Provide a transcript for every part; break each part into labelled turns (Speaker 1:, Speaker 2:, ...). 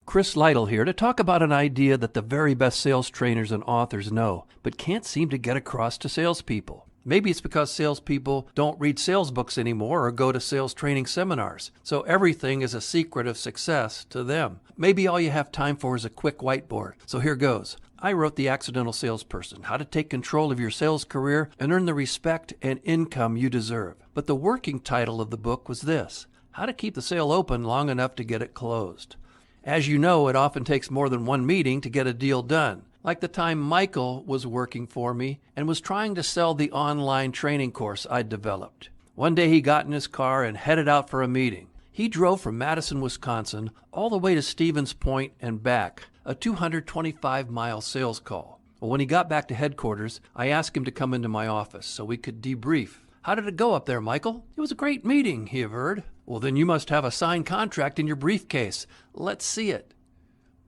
Speaker 1: Chris Lytle here to talk about an idea that the very best sales trainers and authors know, but can't seem to get across to salespeople. Maybe it's because salespeople don't read sales books anymore or go to sales training seminars, so everything is a secret of success to them. Maybe all you have time for is a quick whiteboard. So here goes. I wrote The Accidental Salesperson, How to Take Control of Your Sales Career and Earn the Respect and Income You Deserve. But the working title of the book was this: How to Keep the Sale Open Long Enough to Get It Closed. As you know, it often takes more than one meeting to get a deal done. Like the time Michael was working for me and was trying to sell the online training course I'd developed. One day he got in his car and headed out for a meeting. He drove from Madison, Wisconsin, all the way to Stevens Point and back, a 225-mile sales call. Well, when he got back to headquarters, I asked him to come into my office so we could debrief. "How did it go up there, Michael?" "It was a great meeting," he averred. "Well, then you must have a signed contract in your briefcase. Let's see it."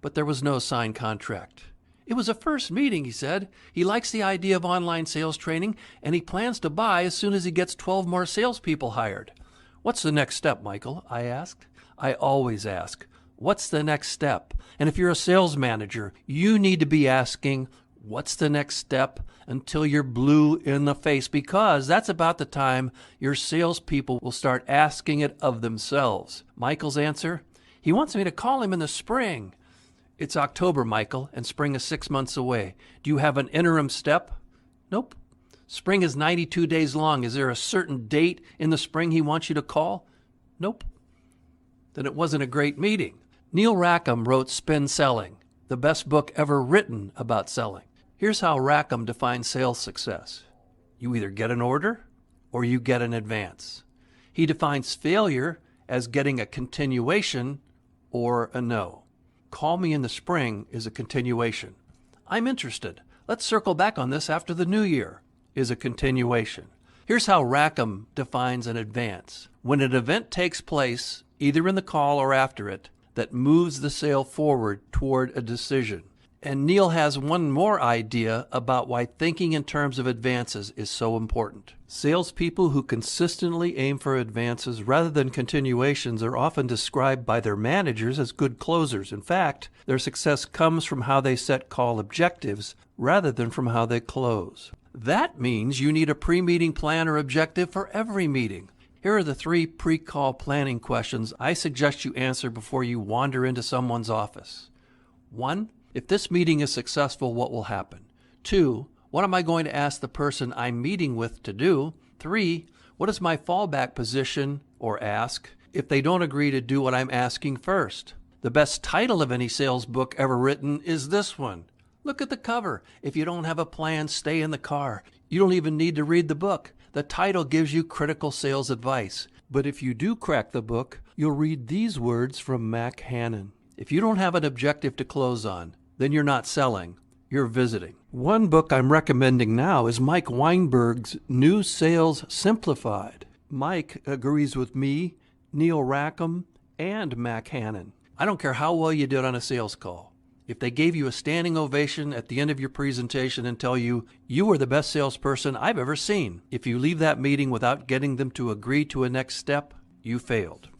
Speaker 1: But there was no signed contract. "It was a first meeting," he said. "He likes the idea of online sales training, and he plans to buy as soon as he gets 12 more salespeople hired." "What's the next step, Michael?" I asked. I always ask, what's the next step? And if you're a sales manager, you need to be asking, what's the next step, until you're blue in the face, because that's about the time your salespeople will start asking it of themselves. Michael's answer? He wants me to call him in the spring. It's October, Michael, and spring is 6 months away. Do you have an interim step? Nope. Spring is 92 days long. Is there a certain date in the spring he wants you to call? Nope. Then it wasn't a great meeting. Neil Rackham wrote Spin Selling, the best book ever written about selling. Here's how Rackham defines sales success. You either get an order or you get an advance. He defines failure as getting a continuation or a no. Call me in the spring is a continuation. I'm interested. Let's circle back on this after the new year is a continuation. Here's how Rackham defines an advance. When an event takes place, either in the call or after it, that moves the sale forward toward a decision. And Neil has one more idea about why thinking in terms of advances is so important. Salespeople who consistently aim for advances rather than continuations are often described by their managers as good closers. In fact, their success comes from how they set call objectives rather than from how they close. That means you need a pre-meeting plan or objective for every meeting. Here are the 3 pre-call planning questions I suggest you answer before you wander into someone's office. 1. If this meeting is successful, what will happen? 2. What am I going to ask the person I'm meeting with to do? 3. What is my fallback position or ask if they don't agree to do what I'm asking first? The best title of any sales book ever written is this one. Look at the cover. If you don't have a plan, stay in the car. You don't even need to read the book. The title gives you critical sales advice. But if you do crack the book, you'll read these words from Mac Hannon. If you don't have an objective to close on, then you're not selling, you're visiting. One book I'm recommending now is Mike Weinberg's New Sales Simplified. Mike agrees with me, Neil Rackham, and Mac Hannon. I don't care how well you did on a sales call. If they gave you a standing ovation at the end of your presentation and tell you, you were the best salesperson I've ever seen, if you leave that meeting without getting them to agree to a next step, you failed.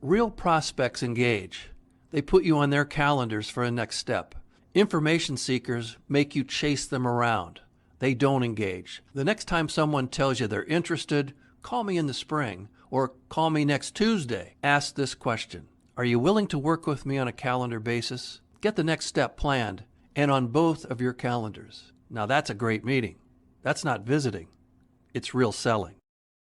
Speaker 1: Real prospects engage. They put you on their calendars for a next step. Information seekers make you chase them around. They don't engage. The next time someone tells you they're interested, call me in the spring, or call me next Tuesday. Ask this question. Are you willing to work with me on a calendar basis? Get the next step planned and on both of your calendars. Now that's a great meeting. That's not visiting. It's real selling.